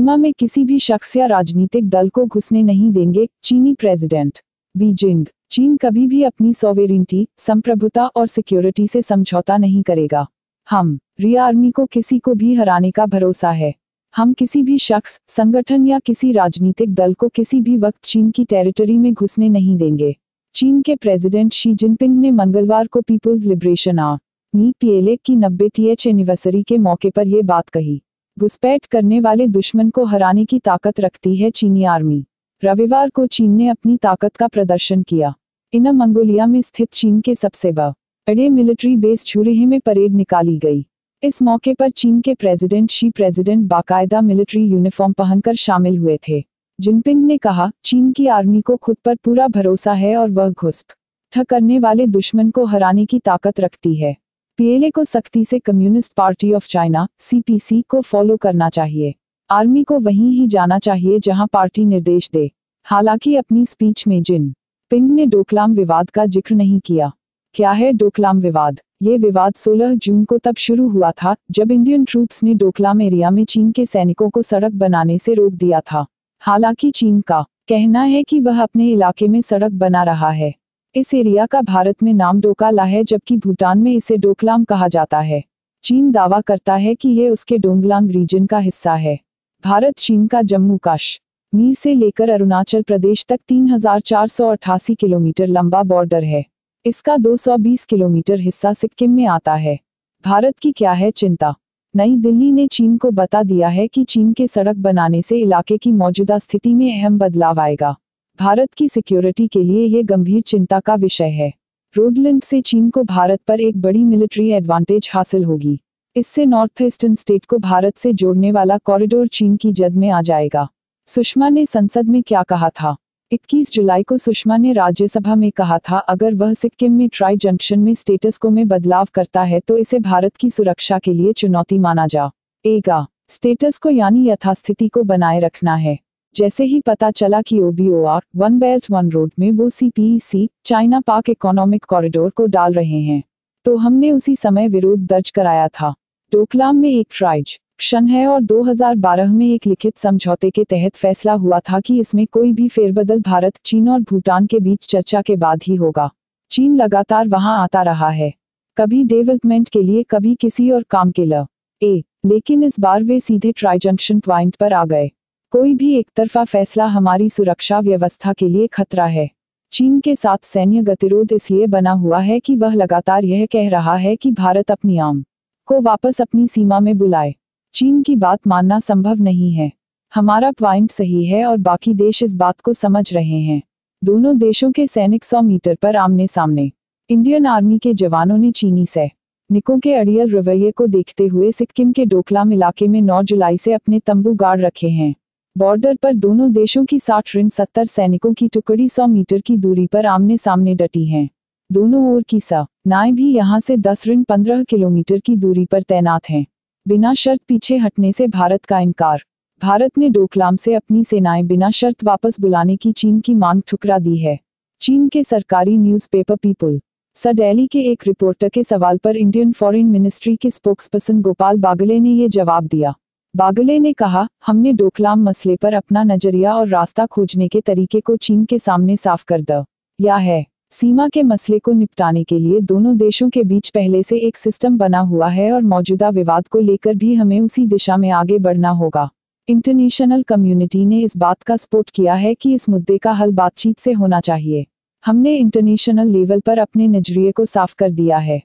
सीमा में किसी भी शख्स या राजनीतिक दल को घुसने नहीं देंगे, चीनी प्रेसिडेंट। बीजिंग। चीन कभी भी अपनी सॉवेरेनिटी, संप्रभुता और सिक्योरिटी से समझौता नहीं करेगा। हम आर्मी को किसी को भी हराने का भरोसा है। हम किसी भी शख्स, संगठन या किसी राजनीतिक दल को किसी भी वक्त चीन की टेरिटरी में घुसने नहीं देंगे। चीन के प्रेसिडेंट शी जिनपिंग ने मंगलवार को पीपुल्स लिबरेशन आर्मी (पीएलए) की 90th एनिवर्सरी के मौके पर यह बात कही। घुसपैठ करने वाले दुश्मन को हराने की ताकत रखती है चीनी आर्मी। रविवार को चीन ने अपनी ताकत का प्रदर्शन किया। इनर मंगोलिया में स्थित चीन के सबसे बड़े मिलिट्री बेस छुरिह में परेड निकाली गई। इस मौके पर चीन के प्रेसिडेंट बाकायदा मिलिट्री यूनिफॉर्म पहनकर शामिल हुए थे। जिनपिंग ने कहा, चीन की आर्मी को खुद पर पूरा भरोसा है और वह घुसपैठ करने वाले दुश्मन को हराने की ताकत रखती है। पीएलए को सख्ती से communist party of China (CPC) को फॉलो करना चाहिए। आर्मी को वहीं ही जाना चाहिए जहां पार्टी निर्देश दे। हालांकि अपनी स्पीच में जिनपिंग ने डोकलाम विवाद का जिक्र नहीं किया। क्या है डोकलाम विवाद? ये विवाद 16 जून को तब शुरू हुआ था जब इंडियन ट्रूप्स ने डोकलाम एरिया में चीन के सैनिकों को सड़क बनाने से रोक दिया था। हालांकि चीन का कहना है कि वह अपने इलाके में सड़क बना रहा है। इस एरिया का भारत में नाम डोकाला है, जबकि भूटान में इसे डोकलाम कहा जाता है। चीन दावा करता है कि यह उसके डोंगलांग रीजन का हिस्सा है। भारत चीन का जम्मू कश्मीर से लेकर अरुणाचल प्रदेश तक 3488 किलोमीटर लंबा बॉर्डर है। इसका 220 किलोमीटर हिस्सा सिक्किम में आता है। भारत की क्या है चिंता? नई दिल्ली ने चीन को बता दिया है कि चीन के सड़क बनाने से इलाके की मौजूदा स्थिति में अहम बदलाव आएगा। भारत की सिक्योरिटी के लिए यह गंभीर चिंता का विषय है। रोड लिंक से चीन को भारत पर एक बड़ी मिलिट्री एडवांटेज हासिल होगी। इससे नॉर्थ ईस्टर्न स्टेट को भारत से जोड़ने वाला कॉरिडोर चीन की जद में आ जाएगा। सुषमा ने संसद में क्या कहा था? 21 जुलाई को सुषमा ने राज्यसभा में कहा था, अगर वह सिक्किम में ट्राई जंक्शन में स्टेटस को में बदलाव करता है तो इसे भारत की सुरक्षा के लिए चुनौती माना जाएगा। स्टेटस को यानी यथास्थिति को बनाए रखना है। जैसे ही पता चला कि OBOR one belt one road में वो CPEC चाइना पाक इकोनॉमिक कॉरिडोर को डाल रहे हैं, तो हमने उसी समय विरोध दर्ज कराया था। डोकलाम में एक ट्रांजैक्शन है और 2012 में एक लिखित समझौते के तहत फैसला हुआ था कि इसमें कोई भी फेरबदल भारत, चीन और भूटान के बीच चर्चा के बाद ही होगा। चीन लगातार वहां आता रहा है, कभी डेवलपमेंट के लिए, कभी किसी और काम के लिए, लेकिन इस बार वे सीधे ट्रांजैक्शन पॉइंट पर आ गए। कोई भी एकतरफा फैसला हमारी सुरक्षा व्यवस्था के लिए खतरा है। चीन के साथ सैन्य गतिरोध इसलिए बना हुआ है कि वह लगातार यह कह रहा है कि भारत अपनी आर्मी को वापस अपनी सीमा में बुलाए। चीन की बात मानना संभव नहीं है। हमारा पॉइंट सही है और बाकी देश इस बात को समझ रहे हैं। दोनों देशों के सैनिक 100 मीटर पर आमने सामने। इंडियन आर्मी के जवानों ने चीनी सैनिकों के अड़ियल रवैये को देखते हुए सिक्किम के डोकलाम इलाके में 9 जुलाई से अपने तंबू गाड़ रखे हैं। बॉर्डर पर दोनों देशों की 60-70 सैनिकों की टुकड़ी 100 मीटर की दूरी पर आमने सामने डटी हैं। दोनों ओर की सेनाएं भी यहां से 10-15 किलोमीटर की दूरी पर तैनात हैं। बिना शर्त पीछे हटने से भारत का इनकार। भारत ने डोकलाम से अपनी सेनाएं बिना शर्त वापस बुलाने की चीन की मांग ठुकरा दी है। चीन के सरकारी न्यूज़पेपर पीपुल्स डेली के एक रिपोर्टर के सवाल पर इंडियन फॉरेन मिनिस्ट्री के स्पोक्सपर्सन गोपाल बागले ने ये जवाब दिया। बागले ने कहा, हमने डोकलाम मसले पर अपना नजरिया और रास्ता खोजने के तरीके को चीन के सामने साफ कर दिया है। सीमा के मसले को निपटाने के लिए दोनों देशों के बीच पहले से एक सिस्टम बना हुआ है और मौजूदा विवाद को लेकर भी हमें उसी दिशा में आगे बढ़ना होगा। इंटरनेशनल कम्युनिटी ने इस बात का सपोर्ट किया है कि इस मुद्दे का हल बातचीत से होना चाहिए। हमने इंटरनेशनल लेवल पर अपने नजरिए को साफ कर दिया है।